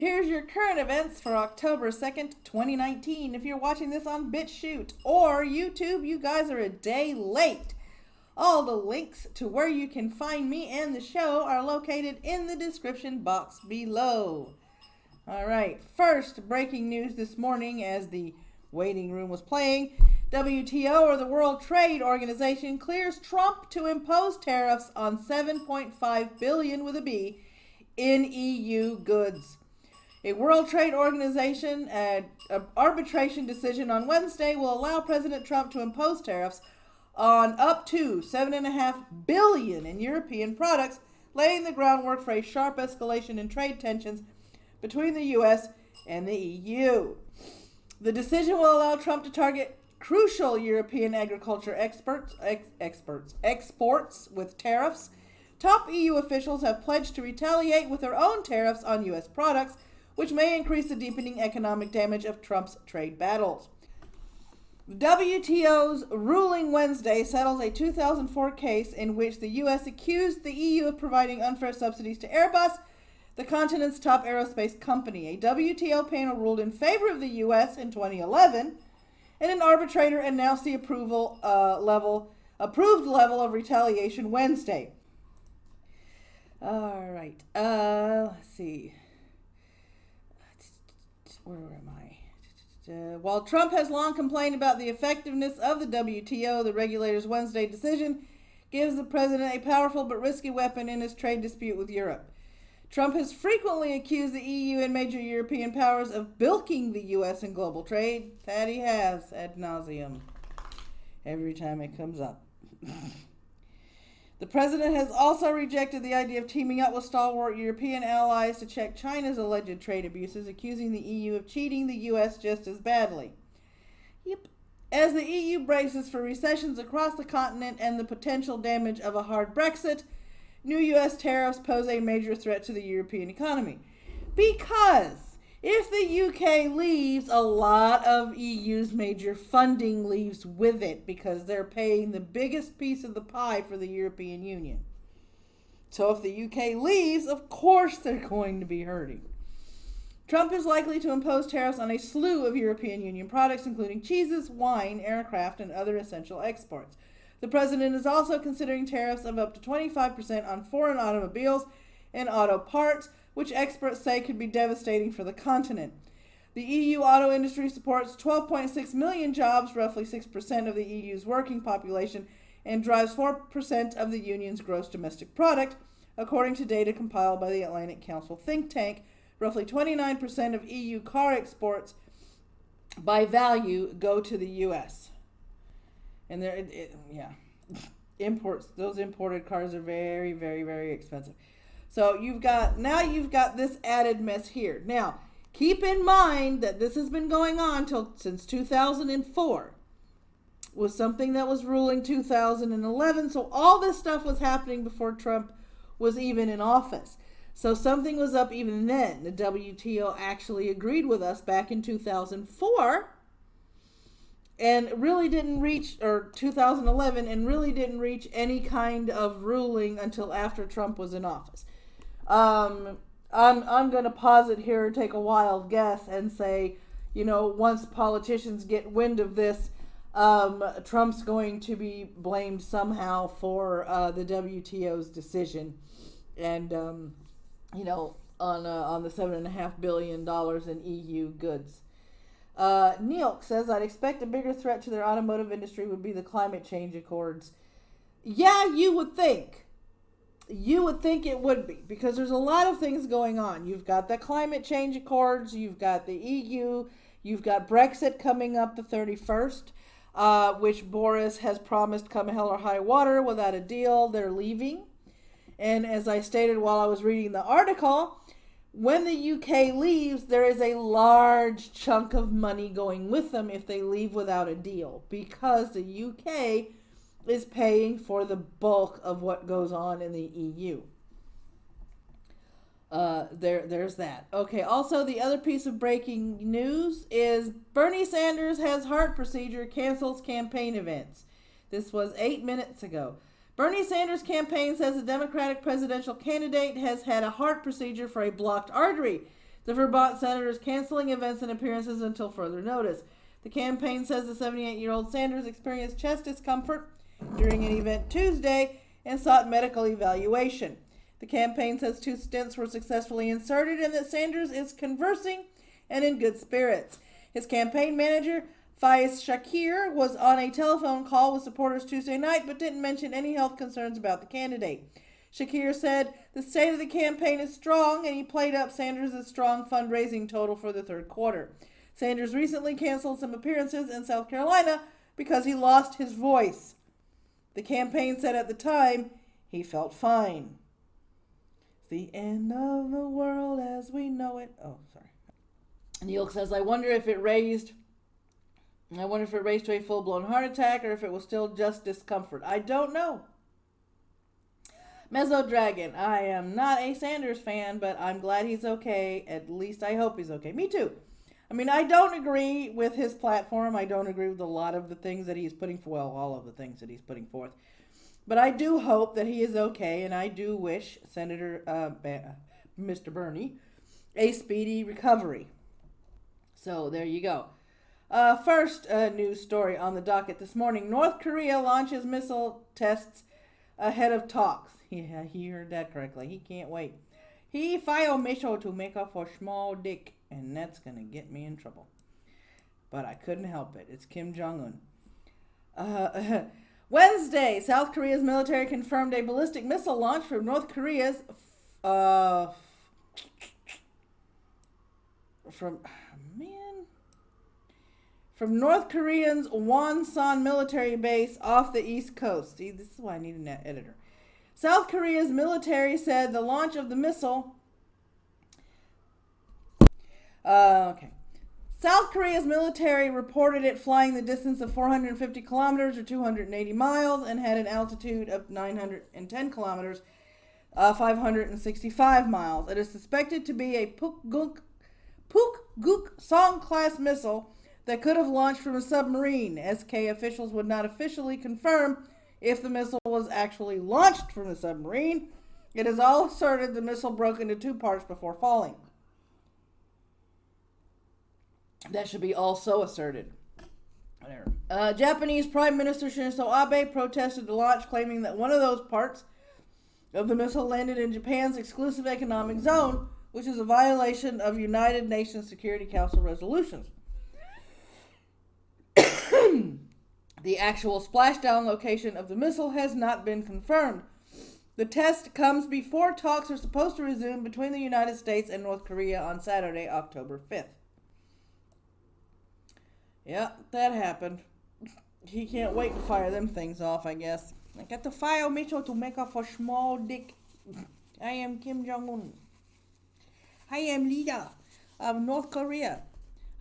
Here's your current events for October 2nd, 2019. If you're watching this on BitChute or YouTube, you guys are a day late. All the links to where you can find me and the show are located in the description box below. All right, first breaking news this morning as the waiting room was playing. WTO, or the World Trade Organization, clears Trump to impose tariffs on $7.5 billion with a B in EU goods. A World Trade Organization arbitration decision on Wednesday will allow President Trump to impose tariffs on up to $7.5 billion in European products, laying the groundwork for a sharp escalation in trade tensions between the U.S. and the EU. The decision will allow Trump to target crucial European agriculture exports with tariffs. Top EU officials have pledged to retaliate with their own tariffs on U.S. products, which may increase the deepening economic damage of Trump's trade battles. The WTO's ruling Wednesday settles a 2004 case in which the U.S. accused the EU of providing unfair subsidies to Airbus, the continent's top aerospace company. A WTO panel ruled in favor of the U.S. in 2011, and an arbitrator announced the approved level of retaliation Wednesday. All right. Let's see. Where am I? While Trump has long complained about the effectiveness of the WTO, the regulator's Wednesday decision gives the president a powerful but risky weapon in his trade dispute with Europe. Trump has frequently accused the EU and major European powers of bilking the U.S. in global trade. That he has, ad nauseum, every time it comes up. The president has also rejected the idea of teaming up with stalwart European allies to check China's alleged trade abuses, accusing the EU of cheating the U.S. just as badly. Yep. As the EU braces for recessions across the continent and the potential damage of a hard Brexit, new U.S. tariffs pose a major threat to the European economy. Because if the UK leaves, a lot of EU's major funding leaves with it because they're paying the biggest piece of the pie for the European Union. So if the UK leaves, of course they're going to be hurting. Trump is likely to impose tariffs on a slew of European Union products, including cheeses, wine, aircraft, and other essential exports. The president is also considering tariffs of up to 25% on foreign automobiles and auto parts, which experts say could be devastating for the continent. The EU auto industry supports 12.6 million jobs, roughly 6% of the EU's working population, and drives 4% of the union's gross domestic product, according to data compiled by the Atlantic Council think tank. Roughly 29% of EU car exports by value go to the U.S. And imports, those imported cars are very, very, very expensive. So you've got this added mess here. Now, keep in mind that this has been going on since 2004. Was something that was ruling 2011. So all this stuff was happening before Trump was even in office. So something was up even then. The WTO actually agreed with us back in 2004 and really didn't reach, or 2011, and really didn't reach any kind of ruling until after Trump was in office. I'm going to pause it here and take a wild guess and say, once politicians get wind of this, Trump's going to be blamed somehow for the WTO's decision, and on the $7.5 billion in EU goods. Neil says, I'd expect a bigger threat to their automotive industry would be the climate change accords. Yeah, you would think. You would think it would be, because there's a lot of things going on. You've got the climate change accords, you've got the EU, you've got Brexit coming up the 31st, which Boris has promised come hell or high water, without a deal, they're leaving. And as I stated while I was reading the article, when the UK leaves, there is a large chunk of money going with them if they leave without a deal, because the UK is paying for the bulk of what goes on in the EU. There's that. Okay, also the other piece of breaking news is Bernie Sanders has heart procedure, cancels campaign events. This was 8 minutes ago. Bernie Sanders' campaign says the Democratic presidential candidate has had a heart procedure for a blocked artery. The Vermont senator is canceling events and appearances until further notice. The campaign says the 78-year-old Sanders experienced chest discomfort during an event Tuesday and sought medical evaluation. The campaign says 2 stents were successfully inserted and that Sanders is conversing and in good spirits. His campaign manager, Faiz Shakir, was on a telephone call with supporters Tuesday night but didn't mention any health concerns about the candidate. Shakir said the state of the campaign is strong, and he played up Sanders' strong fundraising total for the third quarter. Sanders recently canceled some appearances in South Carolina because he lost his voice. The campaign said at the time he felt fine. It's the end of the world as we know it. Oh, sorry. Neil says, I wonder if it raised to a full-blown heart attack or if it was still just discomfort. I don't know. Mezzo Dragon, I am not a Sanders fan, but I'm glad he's okay. At least I hope he's okay. Me too. I mean, I don't agree with his platform. I don't agree with a lot of the things that he's putting forth. Well, all of the things that he's putting forth. But I do hope that he is okay, and I do wish Senator Mr. Bernie a speedy recovery. So there you go. First news story on the docket this morning. North Korea launches missile tests ahead of talks. Yeah, he heard that correctly. He can't wait. He filed Misho to make up for small dick, and that's going to get me in trouble. But I couldn't help it. It's Kim Jong-un. Wednesday, South Korea's military confirmed a ballistic missile launch from North Korea's from North Korean's Wonsan military base off the East Coast. See, this is why I need an editor. South Korea's military said the launch of the missile... South Korea's military reported it flying the distance of 450 kilometers or 280 miles and had an altitude of 910 kilometers, 565 miles. It is suspected to be a Pukguk Song-class missile that could have launched from a submarine. SK officials would not officially confirm if the missile was actually launched from the submarine. It is all asserted the missile broke into 2 parts before falling. That should be also asserted. Whatever. Japanese Prime Minister Shinzo Abe protested the launch, claiming that one of those parts of the missile landed in Japan's exclusive economic zone, which is a violation of United Nations Security Council resolutions. The actual splashdown location of the missile has not been confirmed. The test comes before talks are supposed to resume between the United States and North Korea on Saturday, October 5th. Yeah, that happened. He can't wait to fire them things off, I guess. I got to fire Mitchell to make up for small dick. I am Kim Jong-un. I am leader of North Korea.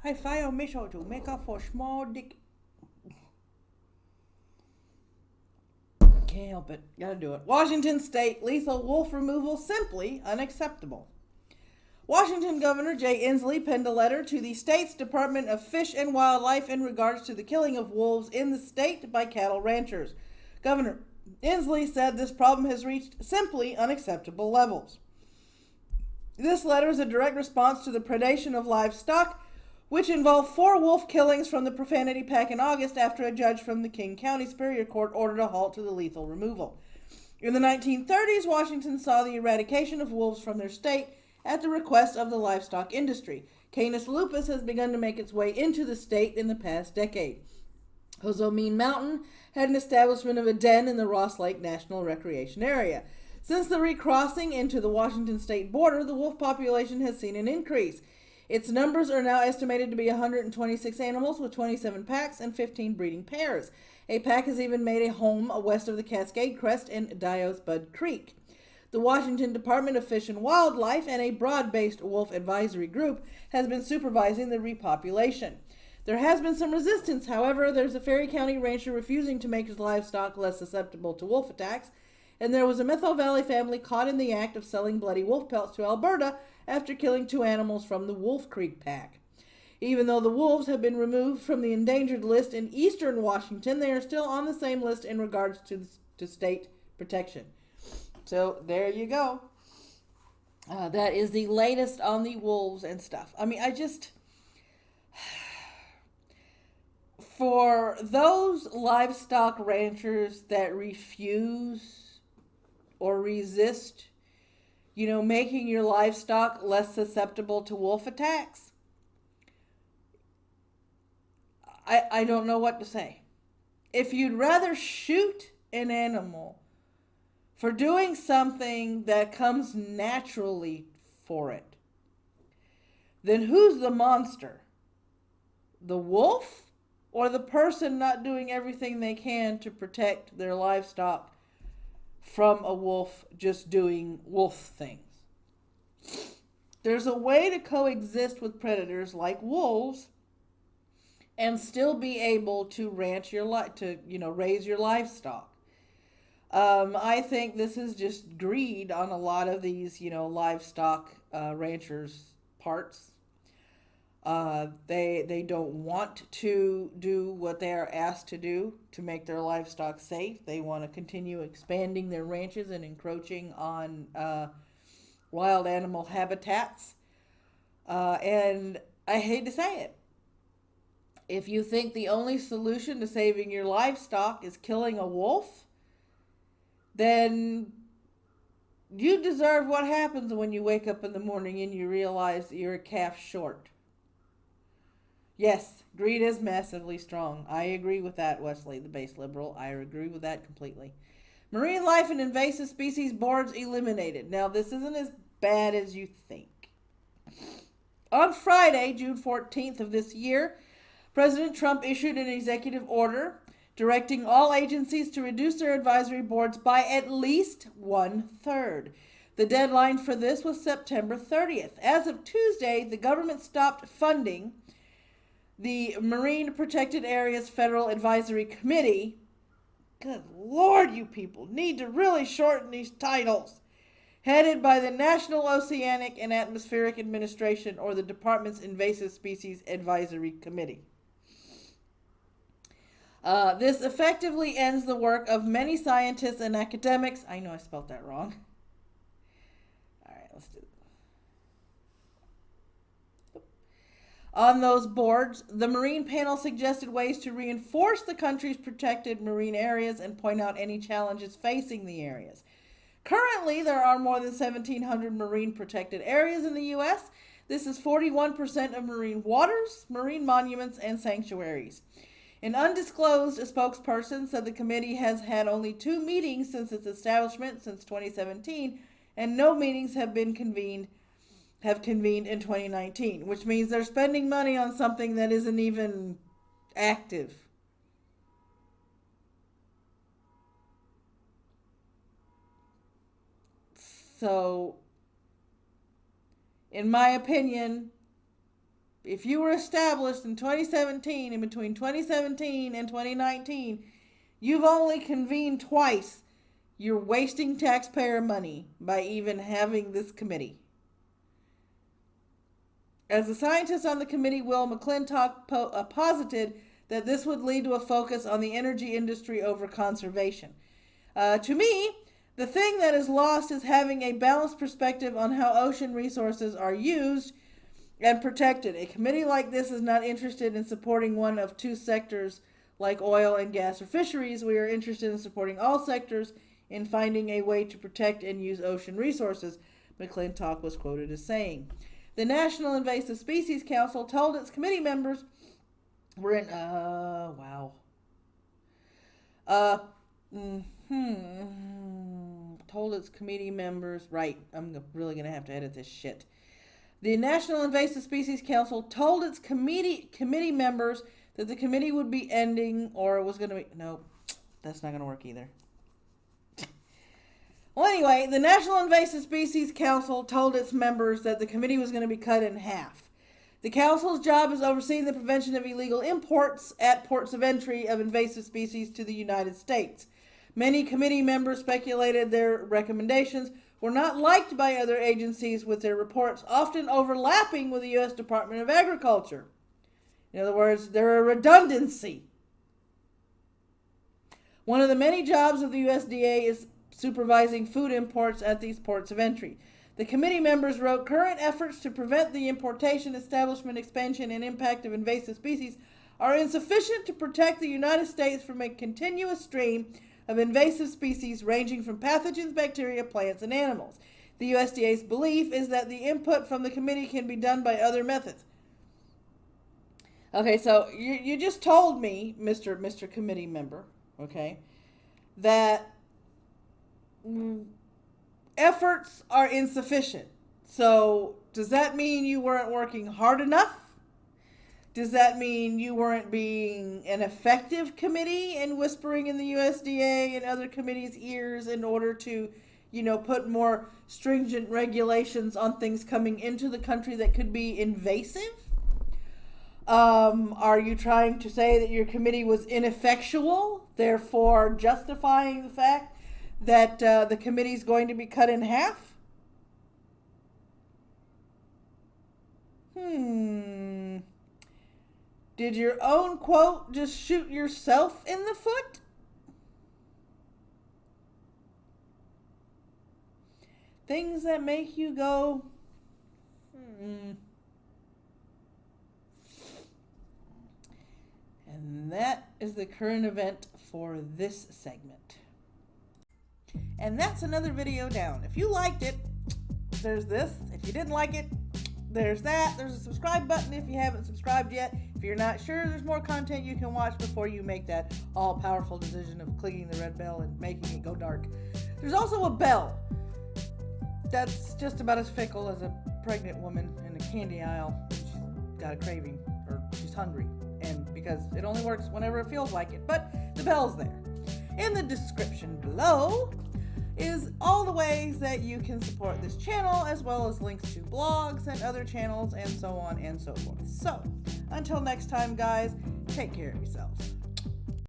I fire Mitchell to make up for small dick. Can't help it. Gotta do it. Washington State, lethal wolf removal simply unacceptable. Washington Governor Jay Inslee penned a letter to the state's Department of Fish and Wildlife in regards to the killing of wolves in the state by cattle ranchers. Governor Inslee said this problem has reached simply unacceptable levels. This letter is a direct response to the predation of livestock, which involved 4 wolf killings from the profanity pack in August after a judge from the King County Superior Court ordered a halt to the lethal removal. In the 1930s, Washington saw the eradication of wolves from their state at the request of the livestock industry. Canis lupus has begun to make its way into the state in the past decade. Hozomeen Mountain had an establishment of a den in the Ross Lake National Recreation Area. Since the recrossing into the Washington state border, the wolf population has seen an increase. Its numbers are now estimated to be 126 animals with 27 packs and 15 breeding pairs. A pack has even made a home west of the Cascade Crest in Dios Bud Creek. The Washington Department of Fish and Wildlife and a broad-based wolf advisory group has been supervising the repopulation. There has been some resistance, however. There's a Ferry County rancher refusing to make his livestock less susceptible to wolf attacks, and there was a Methil Valley family caught in the act of selling bloody wolf pelts to Alberta after killing 2 animals from the Wolf Creek pack. Even though the wolves have been removed from the endangered list in eastern Washington, they are still on the same list in regards to state protection. So there you go. That is the latest on the wolves and stuff. I mean, for those livestock ranchers that refuse or resist, making your livestock less susceptible to wolf attacks, I don't know what to say. If you'd rather shoot an animal for doing something that comes naturally for it, then who's the monster? The wolf or the person not doing everything they can to protect their livestock from a wolf just doing wolf things? There's a way to coexist with predators like wolves and still be able to raise your livestock. I think this is just greed on a lot of these, livestock ranchers' parts. They don't want to do what they are asked to do to make their livestock safe. They want to continue expanding their ranches and encroaching on wild animal habitats. And I hate to say it. If you think the only solution to saving your livestock is killing a wolf, then you deserve what happens when you wake up in the morning and you realize that you're a calf short. Yes, greed is massively strong. I agree with that, Wesley, the base liberal. I agree with that completely. Marine life and invasive species boards eliminated. Now, this isn't as bad as you think. On Friday, June 14th of this year, President Trump issued an executive order directing all agencies to reduce their advisory boards by at least 1/3. The deadline for this was September 30th. As of Tuesday, the government stopped funding the Marine Protected Areas Federal Advisory Committee. Good Lord, you people need to really shorten these titles. Headed by the National Oceanic and Atmospheric Administration, or the Department's Invasive Species Advisory Committee. This effectively ends the work of many scientists and academics. I know I spelled that wrong. All right, let's do it. On those boards, the Marine Panel suggested ways to reinforce the country's protected marine areas and point out any challenges facing the areas. Currently, there are more than 1,700 marine protected areas in the U.S. This is 41% of marine waters, marine monuments, and sanctuaries. An undisclosed spokesperson said the committee has had only 2 meetings since its establishment since 2017, and no meetings have convened in 2019, which means they're spending money on something that isn't even active. So, in my opinion, if you were established in 2017, and between 2017 and 2019, you've only convened twice, you're wasting taxpayer money by even having this committee. As a scientist on the committee, Will McClintock posited that this would lead to a focus on the energy industry over conservation. To me, the thing that is lost is having a balanced perspective on how ocean resources are used and protected. A committee like this is not interested in supporting one of 2 sectors like oil and gas or fisheries. We are interested in supporting all sectors in finding a way to protect and use ocean resources, McClintock was quoted as saying. The National Invasive Species Council told its committee members told its committee members, right, I'm really going to have to edit this shit. The National Invasive Species Council told its committee members that the committee would be ending, or it was going to be, no, that's not going to work either. Well, anyway, the National Invasive Species Council told its members that the committee was going to be cut in half. The council's job is overseeing the prevention of illegal imports at ports of entry of invasive species to the United States. Many committee members speculated their recommendations were not liked by other agencies, with their reports often overlapping with the U.S. Department of Agriculture. In other words, they're a redundancy. One of the many jobs of the USDA is supervising food imports at these ports of entry. The committee members wrote, current efforts to prevent the importation, establishment, expansion, and impact of invasive species are insufficient to protect the United States from a continuous stream of invasive species ranging from pathogens, bacteria, plants, and animals. The USDA's belief is that the input from the committee can be done by other methods. Okay, so you just told me, Mr. Committee Member, okay, that efforts are insufficient. So does that mean you weren't working hard enough? Does that mean you weren't being an effective committee and whispering in the USDA and other committees' ears in order to, put more stringent regulations on things coming into the country that could be invasive? Are you trying to say that your committee was ineffectual, therefore justifying the fact that the committee is going to be cut in half? Did your own quote just shoot yourself in the foot? Things that make you go, And that is the current event for this segment. And that's another video down. If you liked it, there's this. If you didn't like it, there's that. There's a subscribe button if you haven't subscribed yet. If you're not sure, there's more content you can watch before you make that all-powerful decision of clicking the red bell and making it go dark. There's also a bell that's just about as fickle as a pregnant woman in a candy aisle when she's got a craving or she's hungry. And because it only works whenever it feels like it. But the bell's there. In the description below is all the ways that you can support this channel, as well as links to blogs and other channels and so on and so forth. So, until next time, guys, take care of yourself.